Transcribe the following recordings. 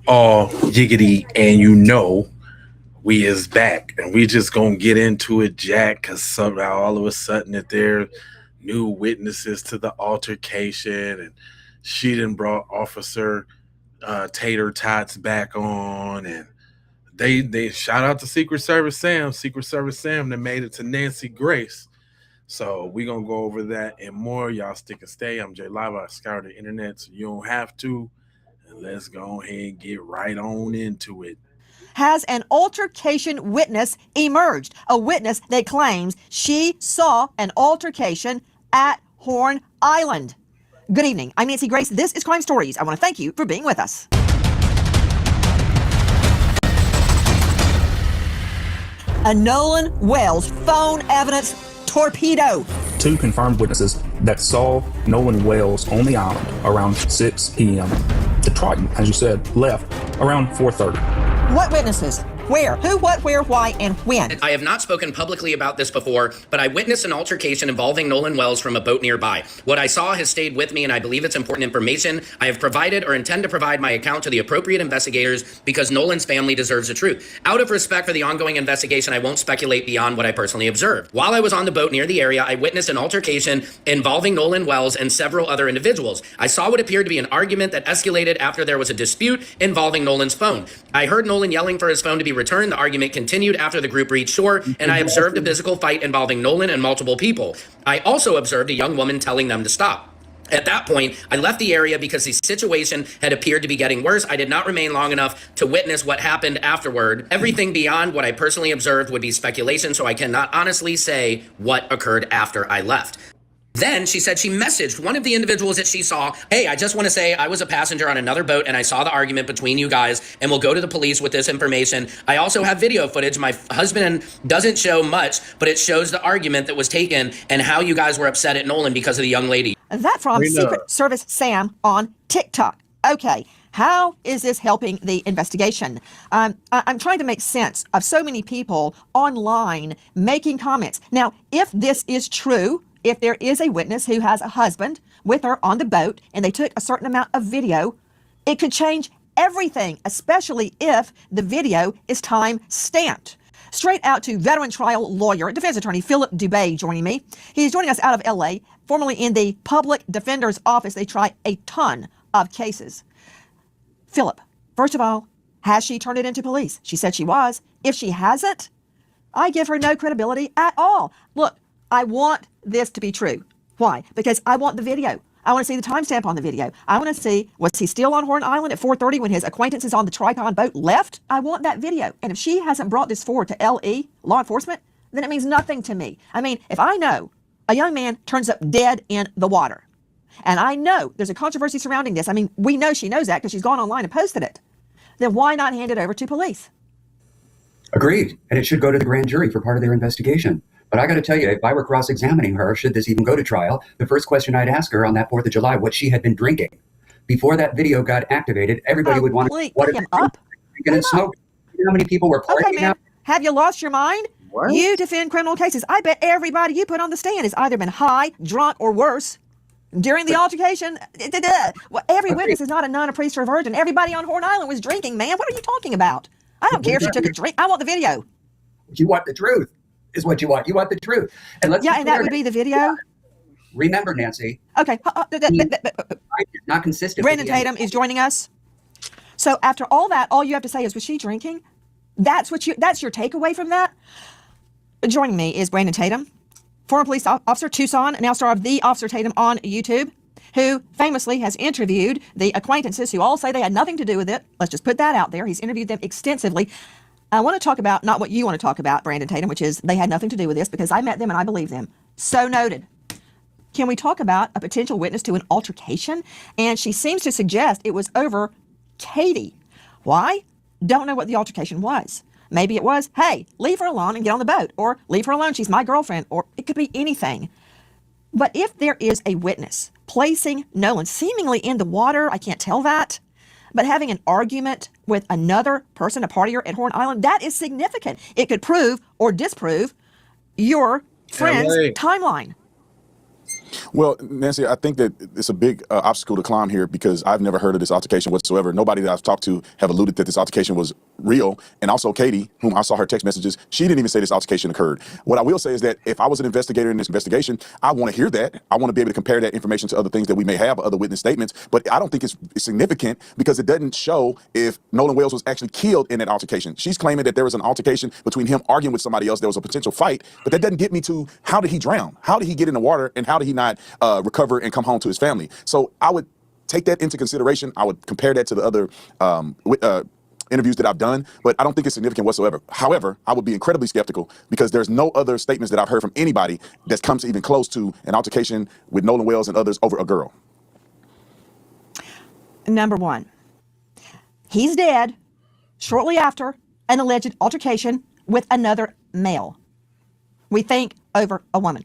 all giggity, and we is back, and we just gonna get into it, Jack, because somehow all of a sudden that there new witnesses to the altercation, and she done brought Officer Tater Tots back on, and they shout out to Secret Service Sam that made it to Nancy Grace. So we gonna go over that and more. Y'all stick and stay. I'm Jay Live. I scour the internet so you don't have to. And let's go ahead and get right on into it. Has an altercation witness emerged? A witness that claims she saw an altercation at Horn Island. Good evening. I'm Nancy Grace. This is Crime Stories. I want to thank you for being with us. A Nolan Wells phone evidence torpedo. Two confirmed witnesses that saw Nolan Wells on the island around 6 p.m. The Triton, as you said, left around 4:30. What witnesses? Where? Who, what, where, why, and when? I have not spoken publicly about this before, but I witnessed an altercation involving Nolan Wells from a boat nearby. What I saw has stayed with me, and I believe it's important information. I have provided or intend to provide my account to the appropriate investigators because Nolan's family deserves the truth. Out of respect for the ongoing investigation, I won't speculate beyond what I personally observed. While I was on the boat near the area, I witnessed an altercation involving Nolan Wells and several other individuals. I saw what appeared to be an argument that escalated after there was a dispute involving Nolan's phone. I heard Nolan yelling for his phone to be returned. The argument continued after the group reached shore, and I observed a physical fight involving Nolan and multiple people. I also observed a young woman telling them to stop. At that point, I left the area because the situation had appeared to be getting worse. I did not remain long enough to witness what happened afterward. Everything beyond what I personally observed would be speculation, so I cannot honestly say what occurred after I left. Then she said she messaged one of the individuals that she saw, hey, I just want to say I was a passenger on another boat and I saw the argument between you guys and we'll go to the police with this information. I also have video footage. My husband doesn't show much, but it shows the argument that was taken and how you guys were upset at Nolan because of the young lady. That from Secret Service Sam on TikTok. Okay. How is this helping the investigation? I'm trying to make sense of so many people online making comments. Now, if this is true, if there is a witness who has a husband with her on the boat and they took a certain amount of video, it could change everything, especially if the video is time stamped. Straight out to veteran trial lawyer, defense attorney Philip Dubay joining me. He's joining us out of LA, formerly in the public defender's office. They try a ton of cases. Philip, first of all, has she turned it into police? She said she was. If she hasn't, I give her no credibility at all. Look, I want this to be true. Why? Because I want the video. I want to see the timestamp on the video. I want to see, was he still on Horn Island at 4:30 when his acquaintances on the Tricon boat left? I want that video. And if she hasn't brought this forward to LE, law enforcement, then it means nothing to me. I mean, if I know a young man turns up dead in the water, and I know there's a controversy surrounding this, I mean, we know she knows that because she's gone online and posted it, then why not hand it over to police? Agreed. And it should go to the grand jury for part of their investigation. But I got to tell you, if I were cross-examining her, should this even go to trial, the first question I'd ask her on that 4th of July, what she had been drinking. Before that video got activated, everybody would want to what him up. Drinking and smoking. You know how many people were partying out? Have you lost your mind? What? You defend criminal cases. I bet everybody you put on the stand has either been high, drunk, or worse during the altercation. Well, every witness is not a nun, a priest, or a virgin. Everybody on Horn Island was drinking, man. What are you talking about? I don't care if she took a drink. I want the video. You want the truth. Is what you want. You want the truth. And let's and that would be the video. Remember, Nancy. Okay. Not consistent. Brandon Tatum is joining us. So after all that, all you have to say is, was she drinking? That's your takeaway from that? Joining me is Brandon Tatum, former police officer, Tucson, now star of The Officer Tatum on YouTube, who famously has interviewed the acquaintances who all say they had nothing to do with it. Let's just put that out there. He's interviewed them extensively. I want to talk about not what you want to talk about, Brandon Tatum, which is they had nothing to do with this because I met them and I believe them. So noted. Can we talk about a potential witness to an altercation? And she seems to suggest it was over Katie. Why? Don't know what the altercation was. Maybe it was, hey, leave her alone and get on the boat, or leave her alone, she's my girlfriend, or it could be anything. But if there is a witness placing Nolan seemingly in the water, I can't tell that, but having an argument with another person, a partier at Horn Island, that is significant. It could prove or disprove your friend's timeline. Well, Nancy, I think that it's a big obstacle to climb here because I've never heard of this altercation whatsoever. Nobody that I've talked to have alluded that this altercation was real. And also Katie, whom I saw her text messages, she didn't even say this altercation occurred. What I will say is that if I was an investigator in this investigation, I want to hear that. I want to be able to compare that information to other things that we may have, other witness statements. But I don't think it's significant because it doesn't show if Nolan Wells was actually killed in that altercation. She's claiming that there was an altercation between him arguing with somebody else. There was a potential fight, but that doesn't get me to how did he drown? How did he get in the water? And how did he not recover and come home to his family? So I would take that into consideration. I would compare that to the other interviews that I've done, but I don't think it's significant whatsoever. However, I would be incredibly skeptical because there's no other statements that I've heard from anybody that comes even close to an altercation with Nolan Wells and others over a girl. Number one, he's dead shortly after an alleged altercation with another male. We think over a woman.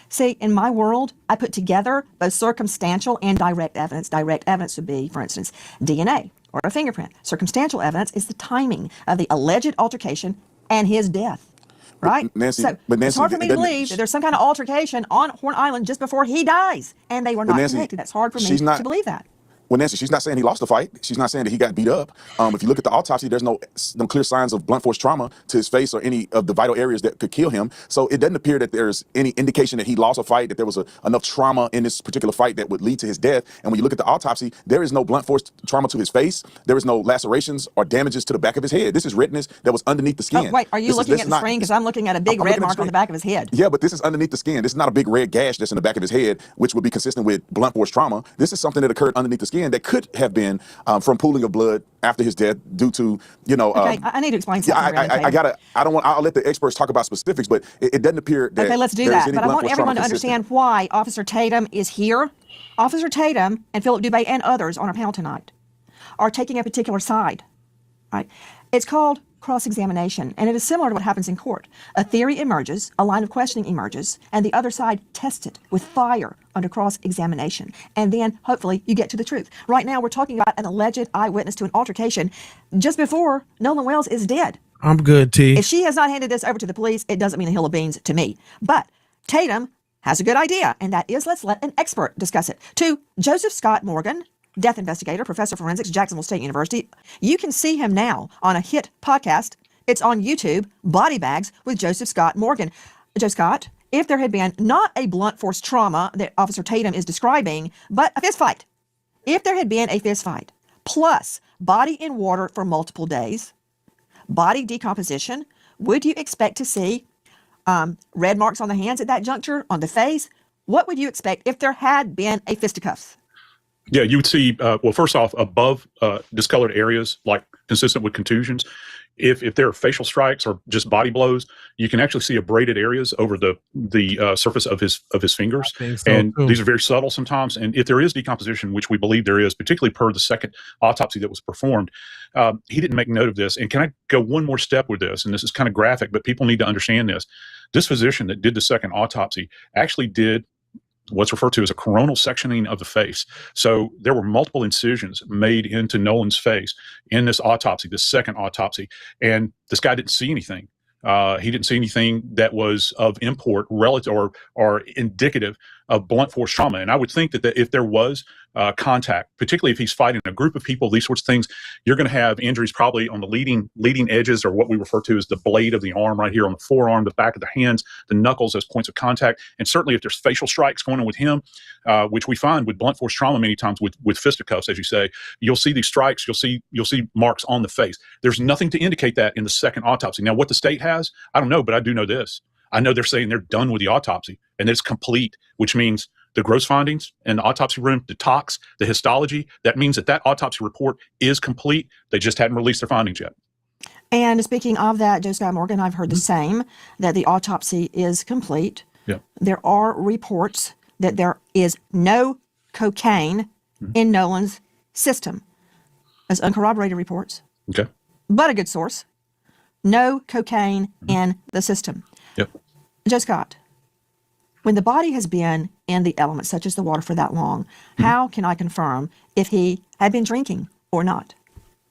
See, in my world, I put together both circumstantial and direct evidence. Direct evidence would be, for instance, DNA or a fingerprint. Circumstantial evidence is the timing of the alleged altercation and his death. Right? Nancy, so but Nancy, it's hard for me to believe that there's some kind of altercation on Horn Island just before he dies, and they were not Nancy, connected. That's hard for me to believe that. Well, Nancy, she's not saying he lost the fight. She's not saying that he got beat up. If you look at the autopsy, there's no clear signs of blunt force trauma to his face or any of the vital areas that could kill him. So it doesn't appear that there's any indication that he lost a fight, that there was enough trauma in this particular fight that would lead to his death. And when you look at the autopsy, there is no blunt force trauma to his face. There is no lacerations or damages to the back of his head. This is redness that was underneath the skin. Oh, wait, are you looking at the screen? Because I'm looking at a big red mark on the back of his head. Yeah, but this is underneath the skin. This is not a big red gash that's in the back of his head, which would be consistent with blunt force trauma. This is something that occurred underneath the skin that could have been from pooling of blood after his death due to, Okay, I need to explain something. I'll let the experts talk about specifics, but it doesn't appear that. Okay, let's do that. But I want everyone to understand why Officer Tatum is here. Officer Tatum and Philip Dubé and others on our panel tonight are taking a particular side. Right? It's called cross-examination, and it is similar to what happens in court. A theory emerges, a line of questioning emerges, and the other side tests it with fire under cross-examination. And then, hopefully, you get to the truth. Right now, we're talking about an alleged eyewitness to an altercation just before Nolan Wells is dead. I'm good, T. If she has not handed this over to the police, it doesn't mean a hill of beans to me. But Tatum has a good idea, and that is let's let an expert discuss it. To Joseph Scott Morgan, death investigator, professor of forensics, Jacksonville State University. You can see him now on a hit podcast. It's on YouTube, Body Bags with Joseph Scott Morgan. Joe Scott, if there had been not a blunt force trauma that Officer Tatum is describing, but a fist fight, if there had been a fist fight, plus body in water for multiple days, body decomposition, would you expect to see red marks on the hands at that juncture, on the face? What would you expect if there had been a fisticuffs? Yeah, you would see, well, first off, above discolored areas, like consistent with contusions, if there are facial strikes or just body blows, you can actually see abraded areas over the surface of his fingers. And these are very subtle sometimes. And if there is decomposition, which we believe there is, particularly per the second autopsy that was performed, he didn't make note of this. And can I go one more step with this? And this is kind of graphic, but people need to understand this. This physician that did the second autopsy actually did what's referred to as a coronal sectioning of the face. So there were multiple incisions made into Nolan's face in this autopsy, this second autopsy, and this guy didn't see anything. He didn't see anything that was of import, relative or indicative of blunt force trauma. And I would think that if there was contact, particularly if he's fighting a group of people, these sorts of things, you're going to have injuries probably on the leading edges, or what we refer to as the blade of the arm right here on the forearm, the back of the hands, the knuckles as points of contact. And certainly if there's facial strikes going on with him, which we find with blunt force trauma many times with fisticuffs, as you say, you'll see these strikes, you'll see marks on the face. There's nothing to indicate that in the second autopsy. Now, what the state has, I don't know, but I do know this. I know they're saying they're done with the autopsy and it's complete, which means the gross findings in the autopsy room, the tox, the histology, that means that autopsy report is complete. They just hadn't released their findings yet. And speaking of that, Joe Scott Morgan, I've heard the same, that the autopsy is complete. Yeah. There are reports that there is no cocaine in Nolan's system, as uncorroborated reports. Okay. But a good source. No cocaine in the system. Yep. Joe Scott, when the body has been in the elements, such as the water, for that long, how can I confirm if he had been drinking or not?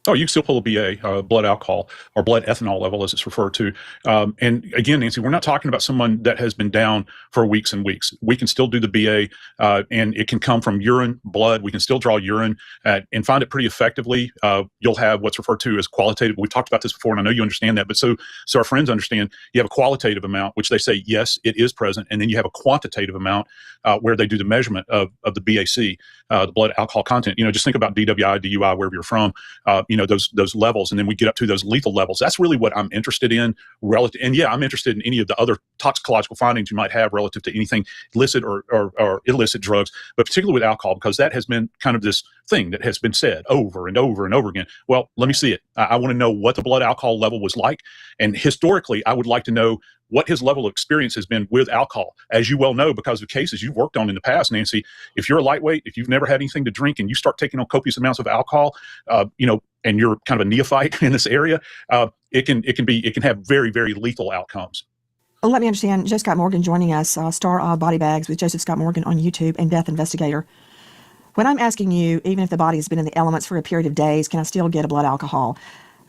Oh, you can still pull a BA, blood alcohol or blood ethanol level, as it's referred to. And again, Nancy, we're not talking about someone that has been down for weeks and weeks. We can still do the BA, and it can come from urine, blood. We can still draw urine and find it pretty effectively. You'll have what's referred to as qualitative. We've talked about this before, and I know you understand that. But so our friends understand. You have a qualitative amount, which they say yes, it is present, and then you have a quantitative amount where they do the measurement of the BAC, the blood alcohol content. Just think about DWI, DUI, wherever you're from. Those levels, and then we get up to those lethal levels. That's really what I'm interested in relative. And yeah, I'm interested in any of the other toxicological findings you might have relative to anything illicit or illicit drugs, but particularly with alcohol, because that has been kind of this thing that has been said over and over and over again. Well, let me see it. I want to know what the blood alcohol level was like. And historically, I would like to know what his level of experience has been with alcohol. As you well know, because of cases you've worked on in the past, Nancy, if you're a lightweight, if you've never had anything to drink and you start taking on copious amounts of alcohol, and you're kind of a neophyte in this area, it can have very, very lethal outcomes. Let me understand. Joe Scott Morgan joining us, star of Body Bags with Joseph Scott Morgan on YouTube and Death Investigator. When I'm asking you, even if the body has been in the elements for a period of days, can I still get a blood alcohol?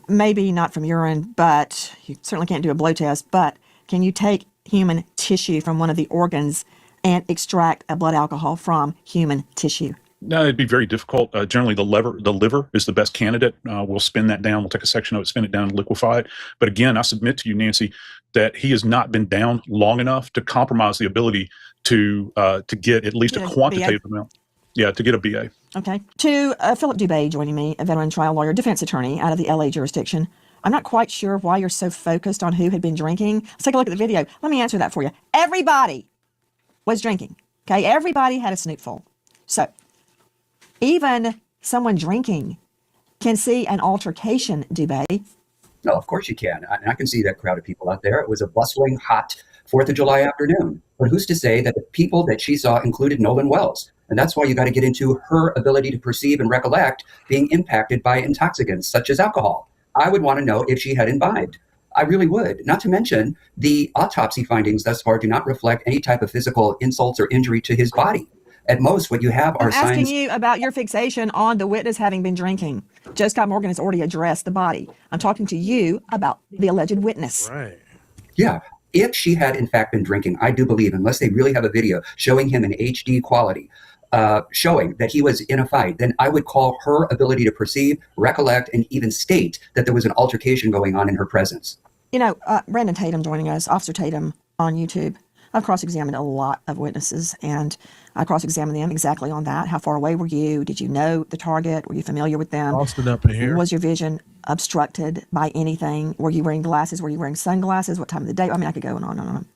Maybe not from urine, but you certainly can't do a blood test, but can you take human tissue from one of the organs and extract a blood alcohol from human tissue? No, it'd be very difficult. Generally, the liver is the best candidate. We'll spin that down. We'll take a section of it, spin it down, and liquefy it. But again, I submit to you, Nancy, that he has not been down long enough to compromise the ability to get at least a quantitative amount. Yeah, to get a BA. Okay. To Philip Dubé joining me, a veteran trial lawyer, defense attorney out of the LA jurisdiction. I'm not quite sure why you're so focused on who had been drinking. Let's take a look at the video. Let me answer that for you. Everybody was drinking. Okay. Everybody had a snootful. So even someone drinking can see an altercation, Dubé. No, of course you can. I can see that crowd of people out there. It was a bustling, hot 4th of July afternoon. But who's to say that the people that she saw included Nolan Wells? And that's why you got to get into her ability to perceive and recollect being impacted by intoxicants such as alcohol. I would want to know if she had imbibed. I really would. Not to mention, the autopsy findings thus far do not reflect any type of physical insults or injury to his body. At most, what you have are signs. I'm asking you about your fixation on the witness having been drinking. Joe Scott Morgan has already addressed the body. I'm talking to you about the alleged witness. Right. Yeah. If she had, in fact, been drinking, I do believe, unless they really have a video showing him in HD quality, showing that he was in a fight, then I would call her ability to perceive, recollect, and even state that there was an altercation going on in her presence. Brandon Tatum joining us, Officer Tatum on YouTube. I've cross-examined a lot of witnesses, and I cross-examined them exactly on that. How far away were you? Did you know the target? Were you familiar with them? Austin up in here. Was your vision obstructed by anything? Were you wearing glasses? Were you wearing sunglasses? What time of the day? I mean, I could go on and on.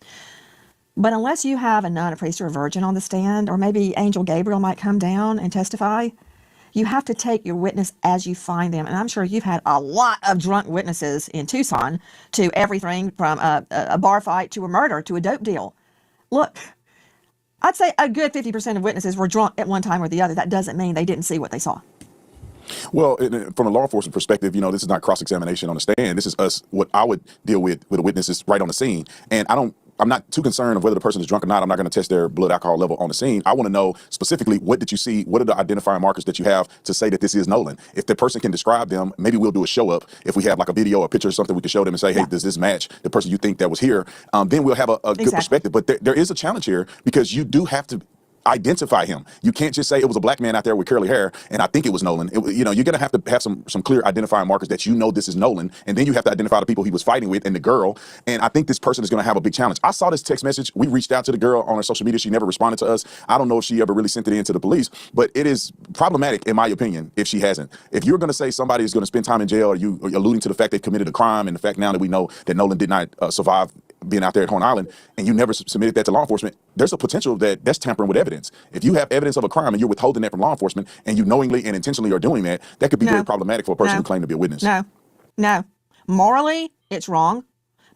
But unless you have a nun, a priest, or a virgin on the stand, or maybe Angel Gabriel might come down and testify, you have to take your witness as you find them. And I'm sure you've had a lot of drunk witnesses in Tucson to everything from a bar fight to a murder to a dope deal. Look, I'd say a good 50% of witnesses were drunk at one time or the other. That doesn't mean they didn't see what they saw. Well, from a law enforcement perspective, this is not cross-examination on the stand. This is us. What I would deal with a witness is right on the scene. And I'm not too concerned of whether the person is drunk or not. I'm not going to test their blood alcohol level on the scene. I want to know specifically, what did you see? What are the identifying markers that you have to say that this is Nolan? If the person can describe them, maybe we'll do a show up. If we have like a video or a picture or something, we can show them and say, hey, does this match the person you think that was here? Then we'll have a good perspective. But there is a challenge here, because you do have to identify him. You can't just say it was a black man out there with curly hair and I think it was Nolan. You're going to have some clear identifying markers that this is Nolan, and then you have to identify the people he was fighting with and the girl. And I think this person is going to have a big challenge. I saw this text message. We reached out to the girl on her social media. She never responded to us. I don't know if she ever really sent it in to the police, but it is problematic, in my opinion, if she hasn't. If you're going to say somebody is going to spend time in jail, or you are alluding to the fact they committed a crime, and the fact now that we know that Nolan did not survive being out there at Horn Island, and you never submitted that to law enforcement, there's a potential that's tampering with evidence. If you have evidence of a crime and you're withholding that from law enforcement, and you knowingly and intentionally are doing that, that could be very problematic for a person who claimed to be a witness. No. Morally, it's wrong,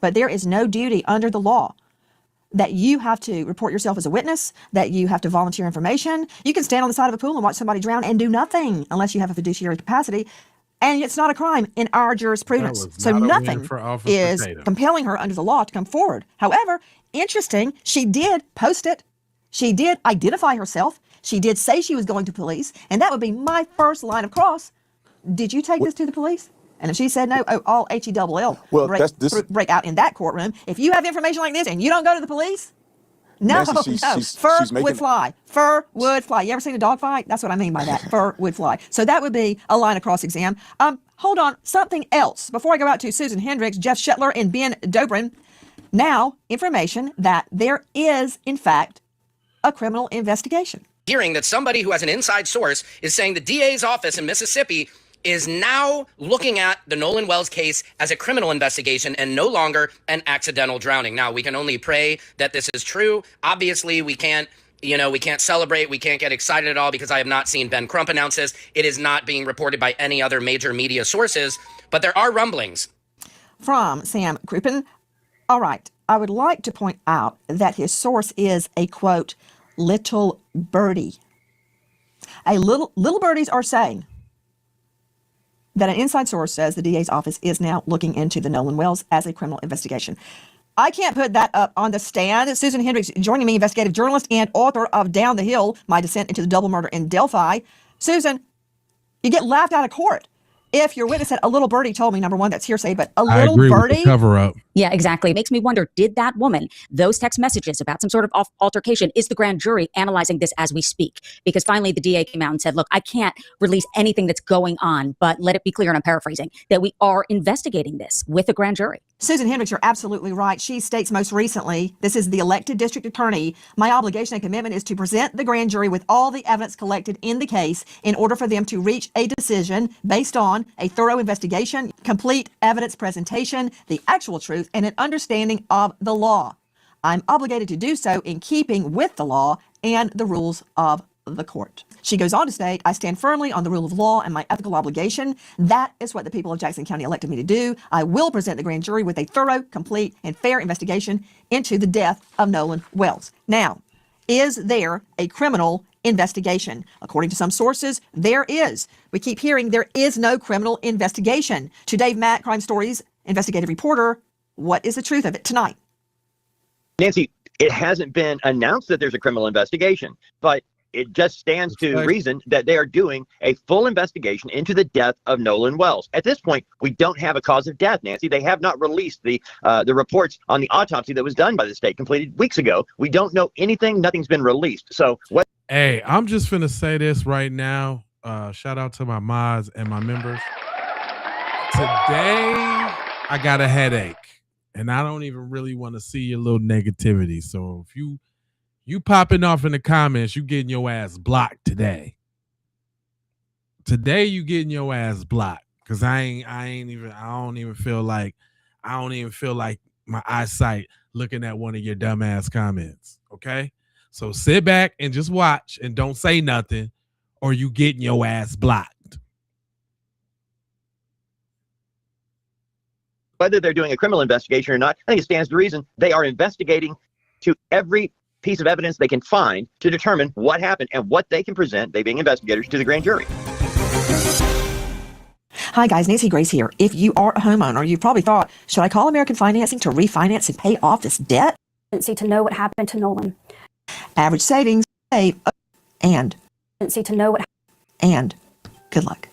but there is no duty under the law that you have to report yourself as a witness, that you have to volunteer information. You can stand on the side of a pool and watch somebody drown and do nothing unless you have a fiduciary capacity. And it's not a crime in our jurisprudence. So nothing is compelling her under the law to come forward. However, interesting, she did post it. She did identify herself. She did say she was going to police. And that would be my first line of cross. did you take this to the police? And if she said no, all HELL Well, break out in that courtroom. If you have information like this and you don't go to the police, no, Nancy, no. Fur would fly. Fur would fly. You ever seen a dog fight? That's what I mean by that. Fur would fly. So that would be a line of cross-exam. Hold on. Something else. Before I go out to Susan Hendricks, Jeff Shetler, and Ben Dobrin, now information that there is, in fact, a criminal investigation. Hearing that somebody who has an inside source is saying the DA's office in Mississippi is now looking at the Nolan Wells case as a criminal investigation and no longer an accidental drowning. Now, we can only pray that this is true. Obviously, we can't celebrate. We can't get excited at all because I have not seen Ben Crump announce this. It is not being reported by any other major media sources, but there are rumblings. From Sam Crouppen. All right. I would like to point out that his source is a, quote, little birdie. Little birdies are saying that an inside source says the DA's office is now looking into the Nolan Wells as a criminal investigation. I can't put that up on the stand. Susan Hendricks joining me, investigative journalist and author of Down the Hill, My Descent into the Double Murder in Delphi. Susan, you get laughed out of court if your witness said a little birdie told me, number one, that's hearsay, but a little birdie. Cover up. Yeah, exactly. It makes me wonder, did that woman, those text messages about some sort of altercation, is the grand jury analyzing this as we speak? Because finally the DA came out and said, look, I can't release anything that's going on, but let it be clear, and I'm paraphrasing, that we are investigating this with a grand jury. Susan Hendricks, you're absolutely right. She states most recently, this is the elected district attorney, my obligation and commitment is to present the grand jury with all the evidence collected in the case in order for them to reach a decision based on a thorough investigation, complete evidence presentation, the actual truth, and an understanding of the law. I'm obligated to do so in keeping with the law and the rules of the court. She goes on to state, I stand firmly on the rule of law and my ethical obligation. That is what the people of Jackson County elected me to do. I will present the grand jury with a thorough, complete, and fair investigation into the death of Nolan Wells. Now, is there a criminal investigation? According to some sources, there is. We keep hearing there is no criminal investigation. To Dave Mack, Crime Stories investigative reporter, what is the truth of it tonight? Nancy, it hasn't been announced that there's a criminal investigation, but it just stands to reason that they are doing a full investigation into the death of Nolan Wells. At this point, we don't have a cause of death, Nancy. They have not released the reports on the autopsy that was done by the state, completed weeks ago. We don't know anything. Nothing's been released. So what? Hey, I'm just finna say this right now. Shout out to my mods and my members. Today, I got a headache, and I don't even really want to see your little negativity. So if you popping off in the comments, you getting your ass blocked today. Today you getting your ass blocked because I don't even feel like my eyesight looking at one of your dumbass comments. Okay, so sit back and just watch and don't say nothing, or you getting your ass blocked. Whether they're doing a criminal investigation or not, I think it stands to reason they are investigating to every piece of evidence they can find to determine what happened and what they can present, they being investigators, to the grand jury. Hi guys, Nancy Grace here. If you are a homeowner, you probably thought, should I call American Financing to refinance and pay off this debt? To know what happened to Nolan. Average savings, save, and To know what. And good luck.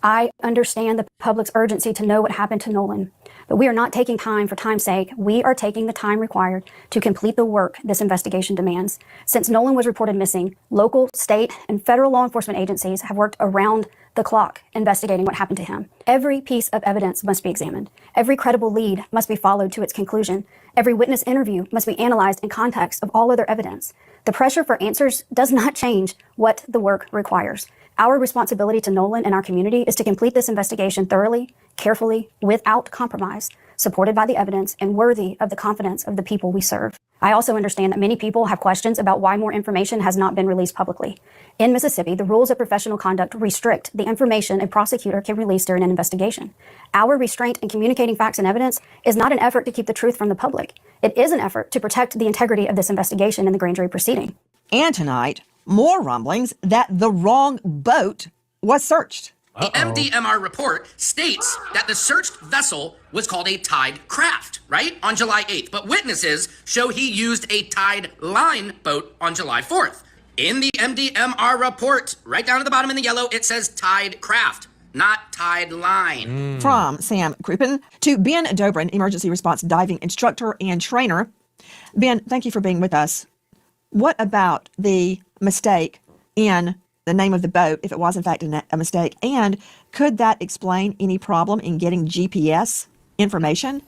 I understand the public's urgency to know what happened to Nolan, but we are not taking time for time's sake. We are taking the time required to complete the work this investigation demands. Since Nolan was reported missing, local, state, and federal law enforcement agencies have worked around the clock investigating what happened to him. Every piece of evidence must be examined. Every credible lead must be followed to its conclusion. Every witness interview must be analyzed in context of all other evidence. The pressure for answers does not change what the work requires. Our responsibility to Nolan and our community is to complete this investigation thoroughly, carefully, without compromise, supported by the evidence and worthy of the confidence of the people we serve. I also understand that many people have questions about why more information has not been released publicly. In Mississippi, the rules of professional conduct restrict the information a prosecutor can release during an investigation. Our restraint in communicating facts and evidence is not an effort to keep the truth from the public. It is an effort to protect the integrity of this investigation in the grand jury proceeding. And tonight, more rumblings that the wrong boat was searched. The MDMR report states that the searched vessel was called a tied craft, right? On July 8th. But witnesses show he used a tied line boat on July 4th. In the MDMR report, right down at the bottom in the yellow, it says tied craft. not tied line. From Sam Crippen to Ben Dobrin, emergency response diving instructor and trainer. Ben, thank you for being with us. What about the mistake in the name of the boat, if it was in fact a mistake? And could that explain any problem in getting GPS information?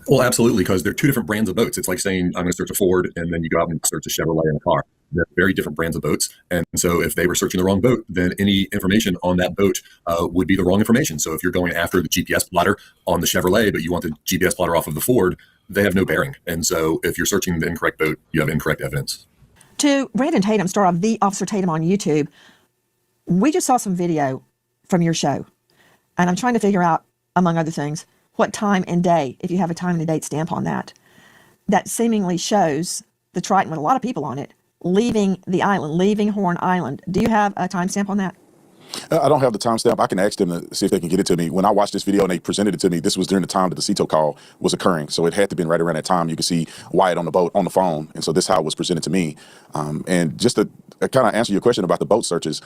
Well, absolutely, because they're two different brands of boats. It's like saying, I'm going to search a Ford, and then you go out and search a Chevrolet in a car. They're very different brands of boats. And so if they were searching the wrong boat, then any information on that boat would be the wrong information. So if you're going after the GPS plotter on the Chevrolet, but you want the GPS plotter off of the Ford, they have no bearing. And so if you're searching the incorrect boat, you have incorrect evidence. To Brandon Tatum, star of The Officer Tatum on YouTube, we just saw some video from your show. And I'm trying to figure out, among other things, what time and day, if you have a time and a date stamp on that, that seemingly shows the Triton with a lot of people on it leaving the island, leaving Horn Island. Do you have a time stamp on that? I don't have the timestamp. I can ask them to see if they can get it to me. When I watched this video and they presented it to me, this was during the time that the CETO call was occurring. So it had to have been right around that time. You could see Wyatt on the boat, on the phone. And so this is how it was presented to me. And just to kind of answer your question about the boat searches,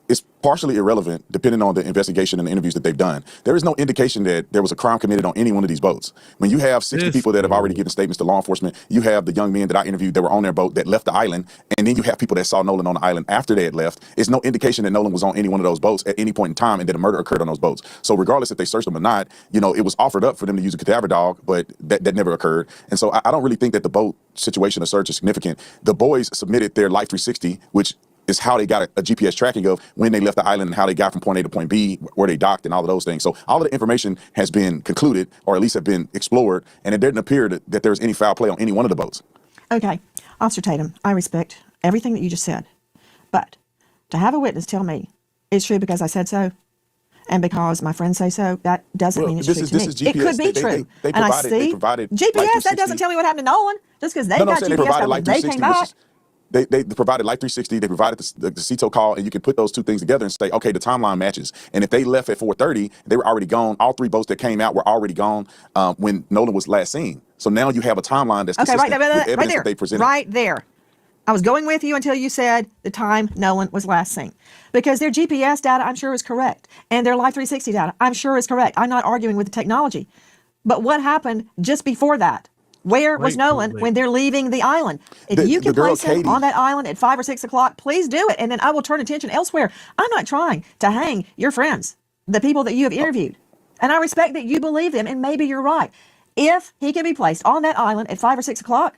it's partially irrelevant depending on the investigation and the interviews that they've done. There is no indication that there was a crime committed on any one of these boats. When you have 60 people that have already given statements to law enforcement, you have the young men that I interviewed that were on their boat that left the island, and then you have people that saw Nolan on the island after they had left. It's no indication that Nolan was on any one of those boats at any point in time and that a murder occurred on those boats. So regardless if they searched them or not, it was offered up for them to use a cadaver dog, but that never occurred. And so I don't really think that the boat situation or search is significant. The boys submitted their Life 360, which is how they got a GPS tracking of when they left the island and how they got from point A to point B, where they docked and all of those things. So all of the information has been concluded, or at least have been explored, and it didn't appear that there was any foul play on any one of the boats. Okay, Officer Tatum, I respect everything that you just said, but to have a witness tell me it's true because I said so, and because my friends say so, that doesn't mean it's true to me. It could be true. They provided GPS, that doesn't tell me what happened to Nolan, just because they got GPS, they came back. They provided Life 360, they provided the CETO call, and you can put those two things together and say, okay, the timeline matches. And if they left at 4:30, they were already gone. All three boats that came out were already gone when Nolan was last seen. So now you have a timeline that's consistent with evidence that they presented. Right there. I was going with you until you said the time Nolan was last seen. Because their GPS data, I'm sure, is correct. And their Life 360 data, I'm sure, is correct. I'm not arguing with the technology. But what happened just before that? Where was Nolan when they're leaving the island? If you can place him on that island at 5 or 6 o'clock, please do it. And then I will turn attention elsewhere. I'm not trying to hang your friends, the people that you have interviewed. And I respect that you believe them, and maybe you're right. If he can be placed on that island at 5 or 6 o'clock,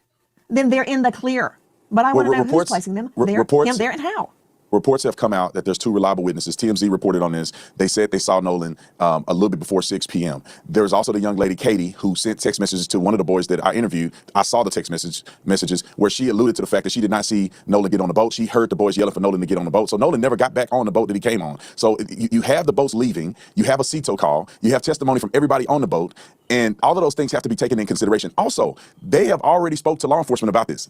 then they're in the clear. But I want to know who's placing them there, him there, and how. Reports have come out that there's two reliable witnesses. TMZ reported on this. They said they saw Nolan a little bit before 6 p.m. There's also the young lady, Katie, who sent text messages to one of the boys that I interviewed. I saw the text messages where she alluded to the fact that she did not see Nolan get on the boat. She heard the boys yelling for Nolan to get on the boat. So Nolan never got back on the boat that he came on. So you have the boats leaving. You have a CETO call. You have testimony from everybody on the boat. And all of those things have to be taken in consideration. Also, they have already spoke to law enforcement about this.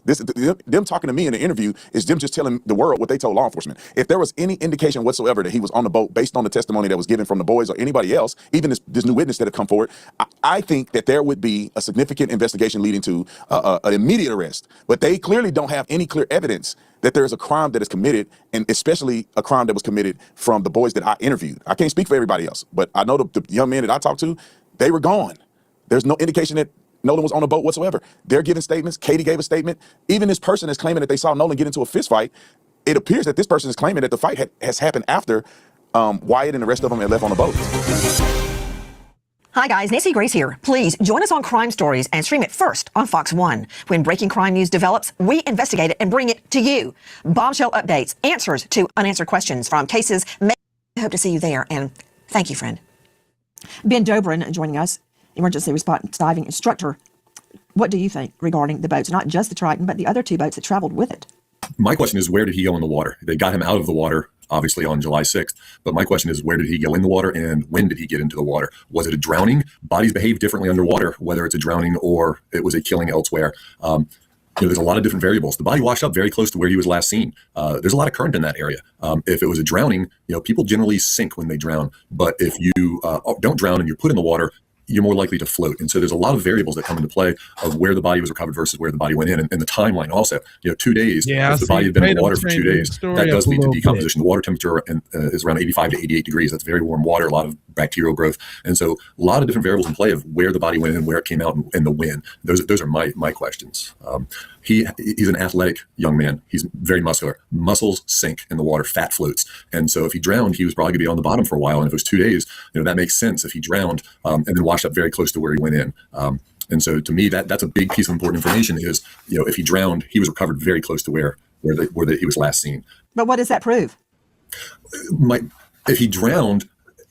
Them talking to me in the interview is them just telling the world what they told law enforcement. If there was any indication whatsoever that he was on the boat based on the testimony that was given from the boys or anybody else, even this new witness that have come forward, I think that there would be a significant investigation leading to an immediate arrest. But they clearly don't have any clear evidence that there is a crime that is committed, and especially a crime that was committed from the boys that I interviewed. I can't speak for everybody else, but I know the young men that I talked to, they were gone. There's no indication that Nolan was on the boat whatsoever. They're giving statements. Katie gave a statement. Even this person is claiming that they saw Nolan get into a fist fight. It appears that this person is claiming that the fight has happened after Wyatt and the rest of them had left on the boat. Hi guys, Nancy Grace here. Please join us on Crime Stories and stream it first on Fox 1. When breaking crime news develops, we investigate it and bring it to you. Bombshell updates, answers to unanswered questions from cases. I hope to see you there, and thank you, friend. Ben Dobrin joining us, emergency response diving instructor. What do you think regarding the boats, not just the Triton, but the other two boats that traveled with it? My question is, where did he go in the water? They got him out of the water, obviously, on July 6th. But my question is, where did he go in the water, and when did he get into the water? Was it a drowning? Bodies behave differently underwater, whether it's a drowning or it was a killing elsewhere. There's a lot of different variables. The body washed up very close to where he was last seen. There's a lot of current in that area. If it was a drowning, people generally sink when they drown. But if you don't drown and you're put in the water, you're more likely to float. And so there's a lot of variables that come into play of where the body was recovered versus where the body went in, and the timeline also. 2 days, Yeah, if the body had been in the water for 2 days, story that does up a lead to little decomposition. The water temperature is around 85 to 88 degrees. That's very warm water, a lot of bacterial growth. And so a lot of different variables in play of where the body went in, where it came out, and the when. Those are my questions. He's an athletic young man. He's very muscular. Muscles sink in the water, fat floats. And so if he drowned, he was probably going to be on the bottom for a while. And if it was 2 days, that makes sense if he drowned and then washed up very close to where he went in. And so to me, that's a big piece of important information is, if he drowned, he was recovered very close to where he was last seen. But what does that prove? If he drowned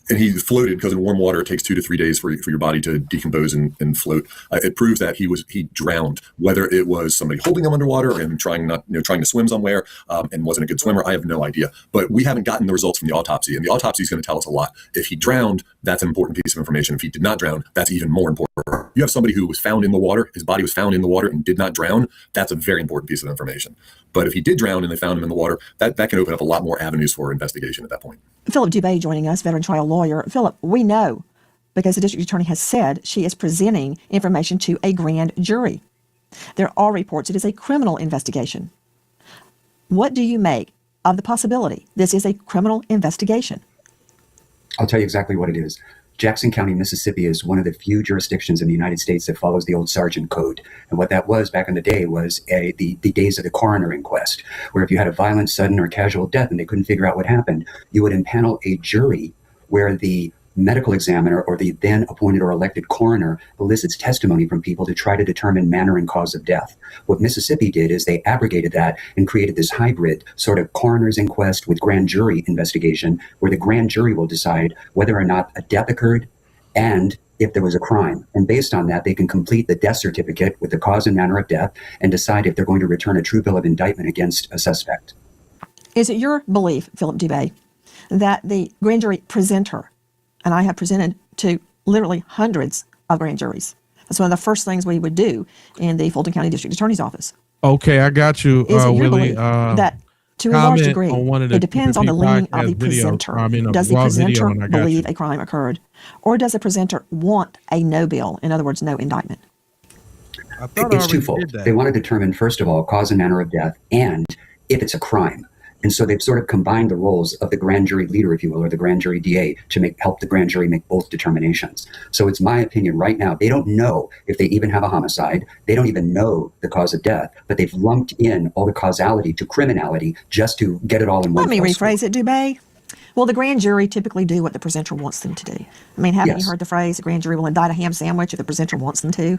and he floated, because in warm water it takes 2 to 3 days for your body to decompose and float, it proves that he drowned. Whether it was somebody holding him underwater and trying to swim somewhere and wasn't a good swimmer, I have no idea. But we haven't gotten the results from the autopsy, and the autopsy is going to tell us a lot. If he drowned, that's an important piece of information. If he did not drown, that's even more important. You have somebody who was found in the water, his body was found in the water and did not drown, that's a very important piece of information. But if he did drown and they found him in the water, that can open up a lot more avenues for investigation at that point. Philip Dubé joining us, veteran trial lawyer. Philip, we know because the district attorney has said she is presenting information to a grand jury. There are reports it is a criminal investigation. What do you make of the possibility this is a criminal investigation? I'll tell you exactly what it is. Jackson County, Mississippi is one of the few jurisdictions in the United States that follows the old Sergeant Code. And what that was back in the day was the days of the coroner inquest, where if you had a violent, sudden, or casual death and they couldn't figure out what happened, you would impanel a jury where the medical examiner or the then appointed or elected coroner elicits testimony from people to try to determine manner and cause of death. What Mississippi did is they abrogated that and created this hybrid sort of coroner's inquest with grand jury investigation, where the grand jury will decide whether or not a death occurred and if there was a crime. And based on that, they can complete the death certificate with the cause and manner of death and decide if they're going to return a true bill of indictment against a suspect. Is it your belief, Philip Dubé, that the grand jury presenter, and I have presented to literally hundreds of grand juries. That's one of the first things we would do in the Fulton County District Attorney's Office. Okay, I got you, Is it your Willie. belief that to a large degree, it depends on the leaning of the presenter? Does the presenter believe a crime occurred? Or does the presenter want a no bill? In other words, no indictment? It's twofold. They want to determine, first of all, cause and manner of death and if it's a crime. And so they've sort of combined the roles of the grand jury leader, if you will, or the grand jury DA to help the grand jury make both determinations. So it's my opinion right now, they don't know if they even have a homicide. They don't even know the cause of death, but they've lumped in all the causality to criminality just to get it all in one. Let me rephrase it, Dubé. Will the grand jury typically do what the presenter wants them to do? I mean, haven't you heard the phrase, the grand jury will indict a ham sandwich if the presenter wants them to?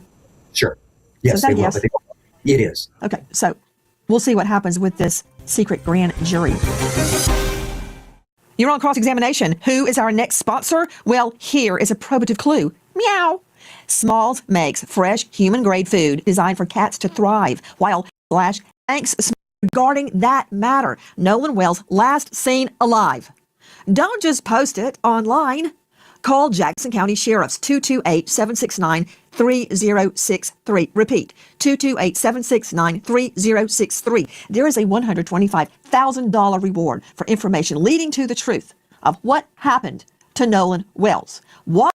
Sure. Yes, so they will. It is. Okay, so we'll see what happens with this secret grand jury. You're on cross-examination. Who is our next sponsor? Well, here is a probative clue. Meow. Smalls makes fresh human-grade food designed for cats to thrive, while Flash thanks regarding that matter. Nolan Wells last seen alive. Don't just post it online. Call Jackson County Sheriff's 228-769-3063. Repeat, 228-769-3063. There is a $125,000 reward for information leading to the truth of what happened to Nolan Wells. What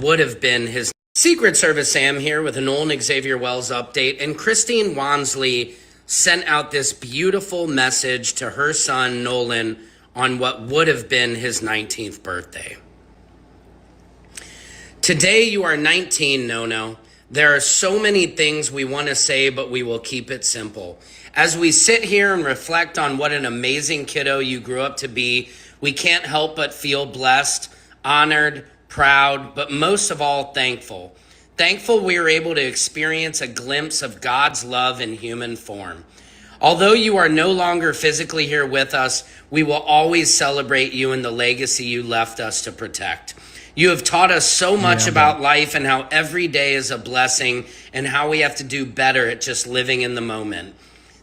would have been his Secret Service. Sam here with a Nolan Xavier Wells update, and Christine Wansley sent out this beautiful message to her son Nolan on what would have been his 19th birthday. Today you are 19, Nono. There are so many things we want to say, but we will keep it simple. As we sit here and reflect on what an amazing kiddo you grew up to be, we can't help but feel blessed, honored, proud, but most of all, thankful. Thankful we were able to experience a glimpse of God's love in human form. Although you are no longer physically here with us, we will always celebrate you and the legacy you left us to protect. You have taught us so much I'm about back. life and how every day is a blessing and how we have to do better at just living in the moment.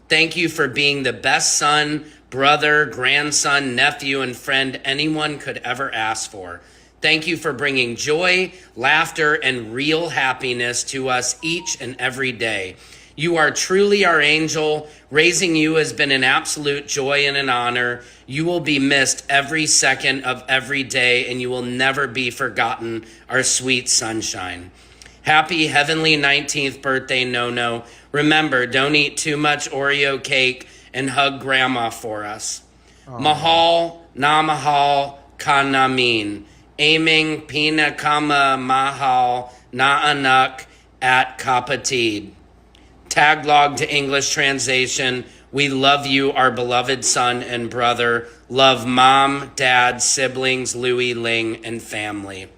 Thank you for being the best son, brother, grandson, nephew, and friend anyone could ever ask for. Thank you for bringing joy, laughter, and real happiness to us each and every day. You are truly our angel. Raising you has been an absolute joy and an honor. You will be missed every second of every day, and you will never be forgotten, our sweet sunshine. Happy heavenly 19th birthday, Nono. Remember, don't eat too much Oreo cake and hug grandma for us. Mahal, namahal, kanamin. Aiming pina kama mahal, naanak at kapatid. Taglog to English translation. We love you, our beloved son and brother. Love mom, dad, siblings, Louie, Ling, and family.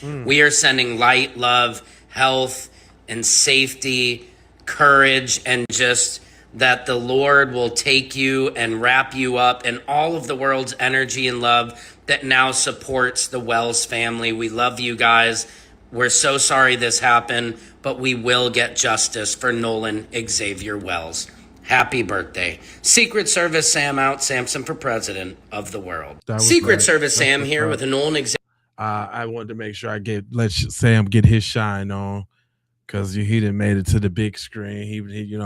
We are sending light, love, health, and safety, courage, and just that the Lord will take you and wrap you up in all of the world's energy and love that now supports the Wells family. We love you guys. We're so sorry this happened, but we will get justice for Nolan Xavier Wells. Happy birthday. Secret Service Sam out, Samson for president of the world. Secret right. Service That's Sam what's here up. with a Nolan Xavier. I wanted to make sure I let Sam get his shine on, because he didn't made it to the big screen. He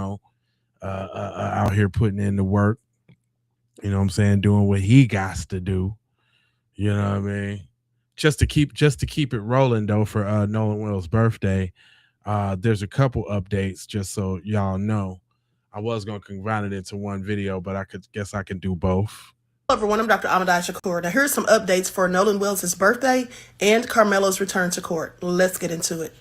out here putting in the work. You know what I'm saying? Doing what he got to do. You know what I mean? Just to keep it rolling though for Nolan Wells' birthday. There's a couple updates just so y'all know. I was gonna combine it into one video, but I can do both. Hello everyone, I'm Dr. Amadai Shakur. Now here's some updates for Nolan Wells' birthday and Carmelo's return to court. Let's get into it.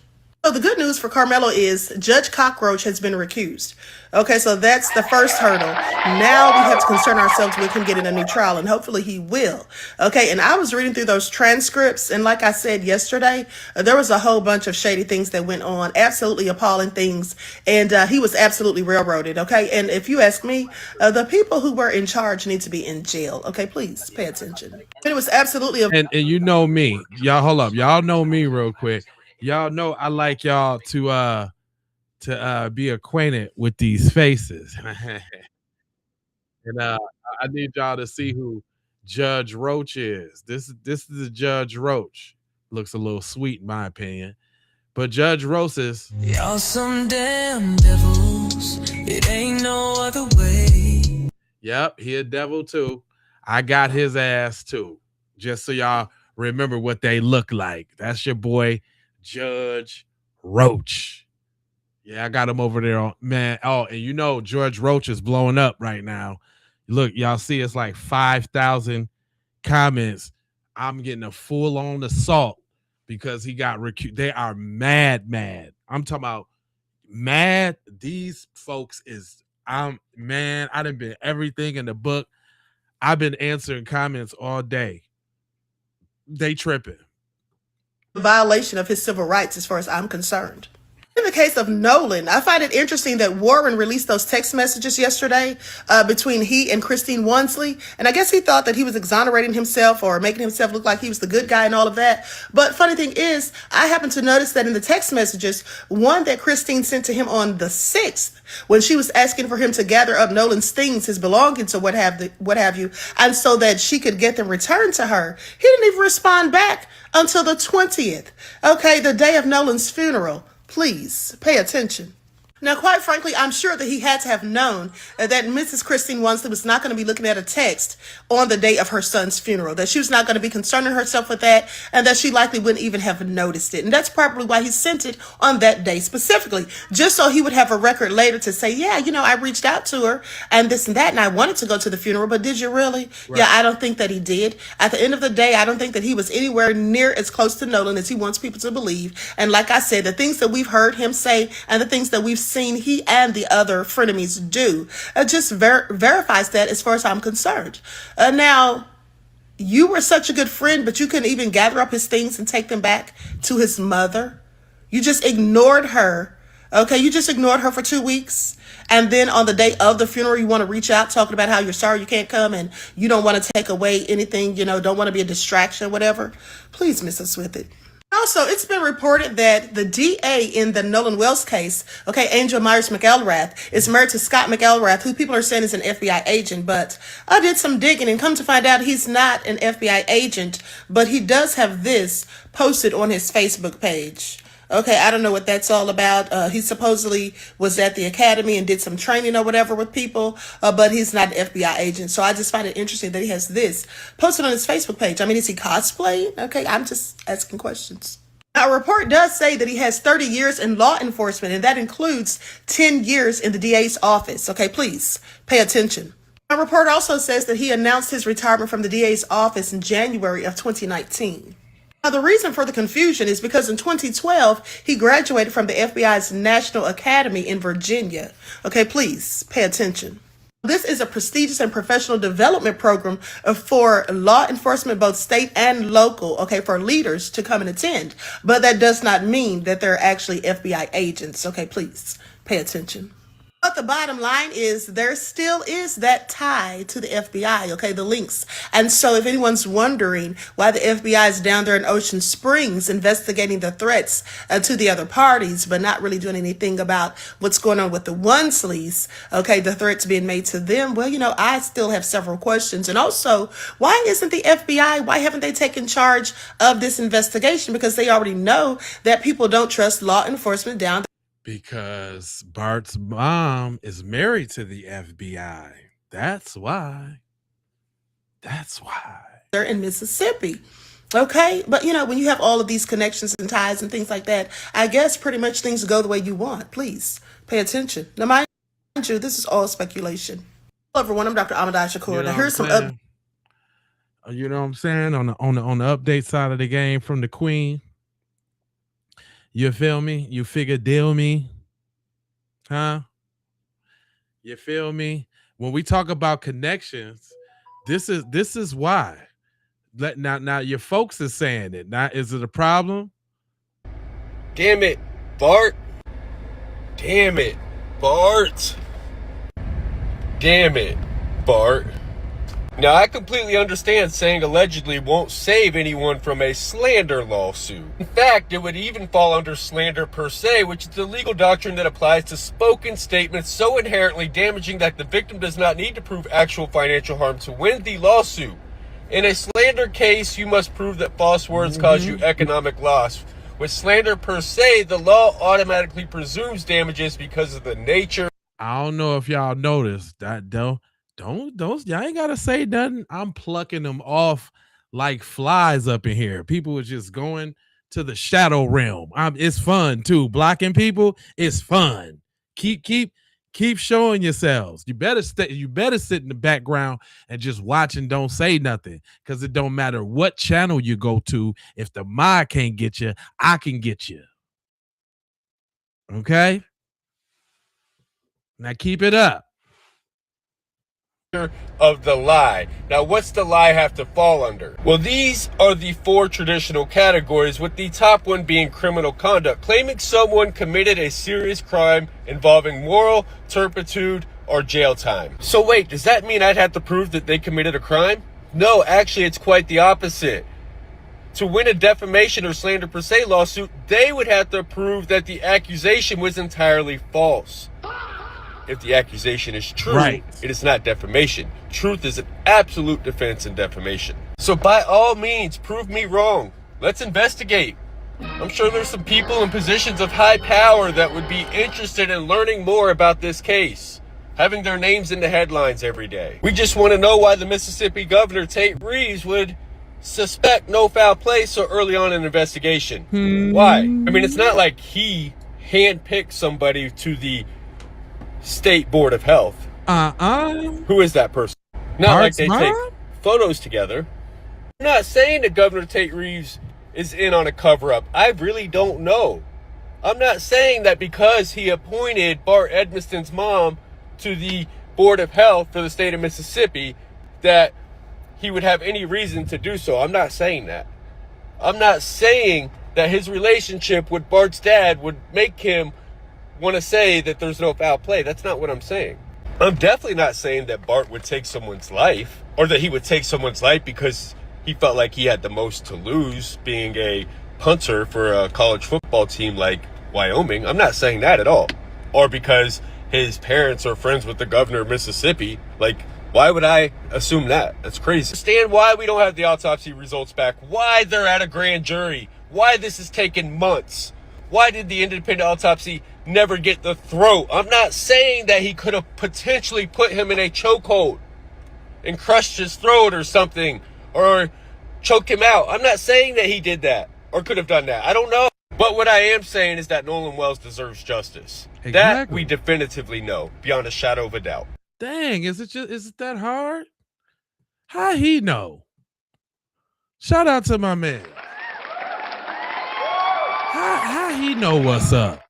So the good news for Carmelo is Judge Cockroach has been recused. Okay, so that's the first hurdle. Now we have to concern ourselves with him getting a new trial, and hopefully he will. Okay, and I was reading through those transcripts, and like I said yesterday, there was a whole bunch of shady things that went on, absolutely appalling things, and he was absolutely railroaded, okay? And if you ask me, the people who were in charge need to be in jail, okay? Please pay attention. It was absolutely And you know me, y'all. Hold up, y'all know me real quick. Y'all know I like y'all to be acquainted with these faces. And I need y'all to see who Judge Roach is. This is a Judge Roach. Looks a little sweet in my opinion. But Judge Roach is y'all some damn devils. It ain't no other way. Yep, he a devil too. I got his ass too. Just so y'all remember what they look like. That's your boy Judge Roach. Yeah, I got him over there, man. Oh, and you know Judge Roach is blowing up right now. Look, y'all see it's like 5,000 comments. I'm getting a full-on assault because he got recused. They are mad. I'm talking about mad. These folks is, I done been everything in the book. I've been answering comments all day. They tripping. Violation of his civil rights as far as I'm concerned. In the case of Nolan, I find it interesting that Warren released those text messages yesterday between he and Christine Wansley. And I guess he thought that he was exonerating himself or making himself look like he was the good guy and all of that. But funny thing is, I happened to notice that in the text messages, one that Christine sent to him on the 6th, when she was asking for him to gather up Nolan's things, his belongings or what have you, and so that she could get them returned to her, he didn't even respond back until the 20th. Okay, the day of Nolan's funeral. Please pay attention. Now, quite frankly, I'm sure that he had to have known that Mrs. Christine Wansley was not going to be looking at a text on the day of her son's funeral, that she was not going to be concerning herself with that, and that she likely wouldn't even have noticed it. And that's probably why he sent it on that day specifically, just so he would have a record later to say, yeah, you know, I reached out to her and this and that, and I wanted to go to the funeral, but did you really? Right. Yeah, I don't think that he did. At the end of the day, I don't think that he was anywhere near as close to Nolan as he wants people to believe. And like I said, the things that we've heard him say and the things that we've seen he and the other frenemies do just verifies that as far as I'm concerned. Now, you were such a good friend, but you couldn't even gather up his things and take them back to his mother. You just ignored her Okay, you just ignored her for 2 weeks. And then on the day of the funeral, you want to reach out talking about how you're sorry you can't come and you don't want to take away anything, don't want to be a distraction, whatever. Please miss us with it. Also, it's been reported that the DA in the Nolan Wells case, okay, Angel Myers McElrath, is married to Scott McElrath, who people are saying is an FBI agent. But I did some digging and come to find out he's not an FBI agent, but he does have this posted on his Facebook page. Okay, I don't know what that's all about. He supposedly was at the academy and did some training or whatever with people, but he's not an FBI agent. So I just find it interesting that he has this posted on his Facebook page. I mean, is he cosplaying? Okay, I'm just asking questions. Now, a report does say that he has 30 years in law enforcement, and that includes 10 years in the DA's office. Okay, please pay attention. A report also says that he announced his retirement from the DA's office in January of 2019. Now, the reason for the confusion is because in 2012, he graduated from the FBI's National Academy in Virginia. Okay, please pay attention. This is a prestigious and professional development program for law enforcement, both state and local, okay, for leaders to come and attend. But that does not mean that they're actually FBI agents. Okay, please pay attention. But the bottom line is there still is that tie to the FBI, okay, the links. And so if anyone's wondering why the FBI is down there in Ocean Springs investigating the threats to the other parties, but not really doing anything about what's going on with the Wonsleys, okay, the threats being made to them, well, I still have several questions. And also, why isn't the FBI, why haven't they taken charge of this investigation? Because they already know that people don't trust law enforcement down there. Because Bart's mom is married to the FBI. That's why. That's why. They're in Mississippi. Okay, but when you have all of these connections and ties and things like that, I guess pretty much things go the way you want. Please pay attention. Now, mind you, this is all speculation. Hello, everyone. I'm Dr. Amadai Shakur. Now, here's some you know what I'm saying? On the update side of the game from the Queen. You feel me? You figure deal me? Huh? You feel me? When we talk about connections, this is why. Now your folks are saying it. Now, is it a problem? Damn it, Bart. Damn it, Bart. Damn it, Bart. Now, I completely understand saying allegedly won't save anyone from a slander lawsuit. In fact, it would even fall under slander per se, which is the legal doctrine that applies to spoken statements so inherently damaging that the victim does not need to prove actual financial harm to win the lawsuit. In a slander case, you must prove that false words cause you economic loss. With slander per se, the law automatically presumes damages because of the nature. I don't know if y'all noticed that though. Don't y'all ain't gotta say nothing. I'm plucking them off like flies up in here. People are just going to the shadow realm. It's fun too. Blocking people is fun. Keep showing yourselves. You better sit in the background and just watch and don't say nothing. Because it don't matter what channel you go to. If the mod can't get you, I can get you. Okay? Now keep it up. Of the lie. Now, what's the lie have to fall under? Well, these are the 4 traditional categories, with the top one being criminal conduct, claiming someone committed a serious crime involving moral turpitude or jail time. So wait, does that mean I'd have to prove that they committed a crime? No, actually, it's quite the opposite. To win a defamation or slander per se lawsuit, they would have to prove that the accusation was entirely false. If the accusation is true, It is not defamation. Truth is an absolute defense in defamation. So by all means, prove me wrong. Let's investigate. I'm sure there's some people in positions of high power that would be interested in learning more about this case, having their names in the headlines every day. We just want to know why the Mississippi governor, Tate Reeves, would suspect no foul play so early on in the investigation. Why? I mean, it's not like he handpicked somebody to the State Board of Health. Who is that person? Not like they take photos together. I'm not saying that Governor Tate Reeves is in on a cover-up. I really don't know. I'm not saying that because he appointed Bart Edmiston's mom to the Board of Health for the state of Mississippi that he would have any reason to do so. I'm not saying that. I'm not saying that his relationship with Bart's dad would make him want to say that there's no foul play. That's not what I'm saying. I'm definitely not saying that Bart would take someone's life, or that he would take someone's life because he felt like he had the most to lose being a punter for a college football team like Wyoming. I'm not saying that at all. Or because his parents are friends with the governor of Mississippi. Like, why would I assume that? That's crazy. Understand why we don't have the autopsy results back, why they're at a grand jury, why this has taken months. Why did the independent autopsy never get the throat? I'm not saying that he could have potentially put him in a chokehold and crushed his throat or something, or choked him out. I'm not saying that he did that or could have done that. I don't know. But what I am saying is that Nolan Wells deserves justice. Exactly. That we definitively know, beyond a shadow of a doubt. Dang, is it that hard? How he know? Shout out to my man. How he know what's up?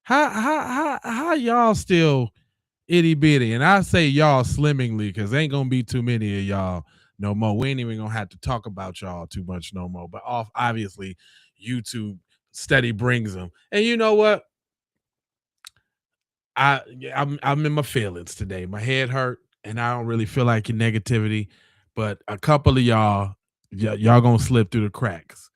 How y'all still itty bitty? And I say y'all slimmingly because ain't gonna be too many of y'all no more. We ain't even gonna have to talk about y'all too much no more. But obviously, YouTube steady brings them. And you know what? I'm in my feelings today. My head hurt, and I don't really feel like your negativity. But a couple of y'all gonna slip through the cracks.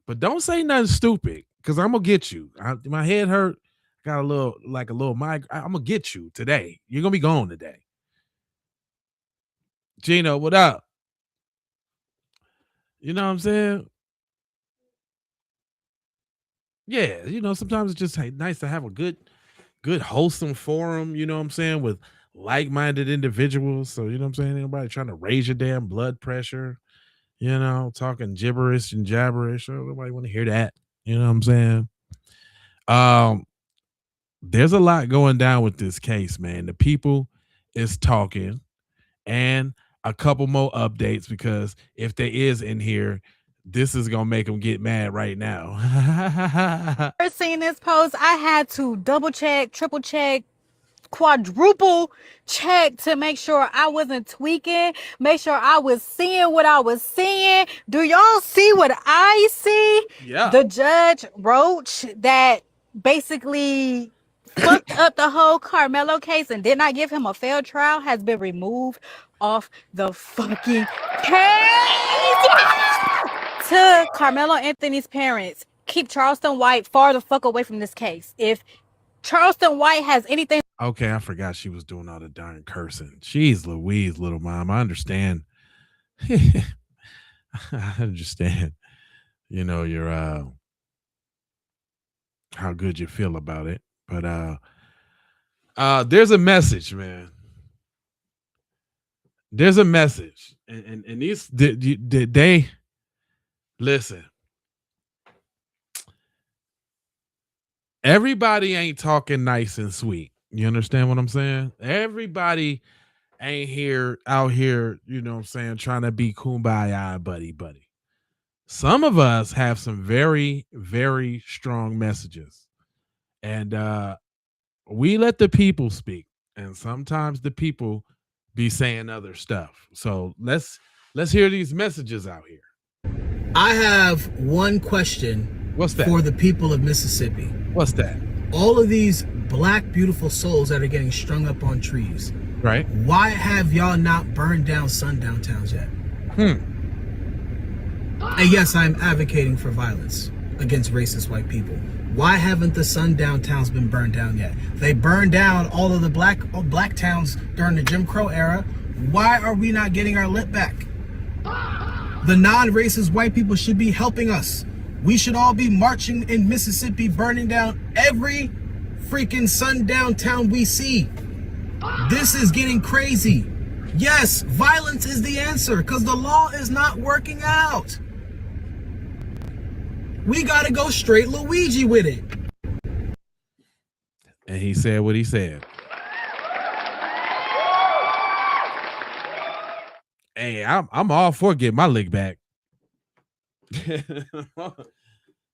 But don't say nothing stupid, because I'm gonna get you. My head hurt. Got a little migraine. I'm gonna get you today. You're gonna be gone today. Gino, what up? You know what I'm saying? Yeah, sometimes it's just nice to have a good wholesome forum, you know what I'm saying, with like-minded individuals. So, you know what I'm saying? Ain't nobody trying to raise your damn blood pressure, talking gibberish and jabberish. Nobody want to hear that. You know what I'm saying? There's a lot going down with this case, man. The people is talking, and a couple more updates, because if there is in here, this is gonna make them get mad right now. First seeing this post, I had to double check, triple check, quadruple check to make sure I wasn't tweaking, make sure I was seeing what I was seeing. Do y'all see what I see? Yeah. The judge Roach that basically fucked up the whole Carmelo case and did not give him a fair trial has been removed off the fucking case. To Carmelo Anthony's parents, keep Charleston White far the fuck away from this case. If Charleston White has anything. Okay, I forgot she was doing all the darn cursing. Jeez Louise, little mom. I understand. I understand. Your how good you feel about it. But there's a message, man. There's a message. And these did they listen. Everybody ain't talking nice and sweet. You understand what I'm saying? Everybody ain't out here, you know what I'm saying, trying to be kumbaya buddy. Some of us have some very, very strong messages. And we let the people speak. And sometimes the people be saying other stuff. So let's hear these messages out here. I have one question. What's that? For the people of Mississippi. What's that? All of these black, beautiful souls that are getting strung up on trees. Right. Why have y'all not burned down sundown towns yet? And yes, I'm advocating for violence against racist white people. Why haven't the sundown towns been burned down yet? They burned down all of the black towns during the Jim Crow era. Why are we not getting our lit back? The non-racist white people should be helping us. We should all be marching in Mississippi, burning down every freaking sundown town we see. This is getting crazy. Yes, violence is the answer because the law is not working out. We got to go straight Luigi with it. And he said what he said. Hey, I'm all for getting my lick back.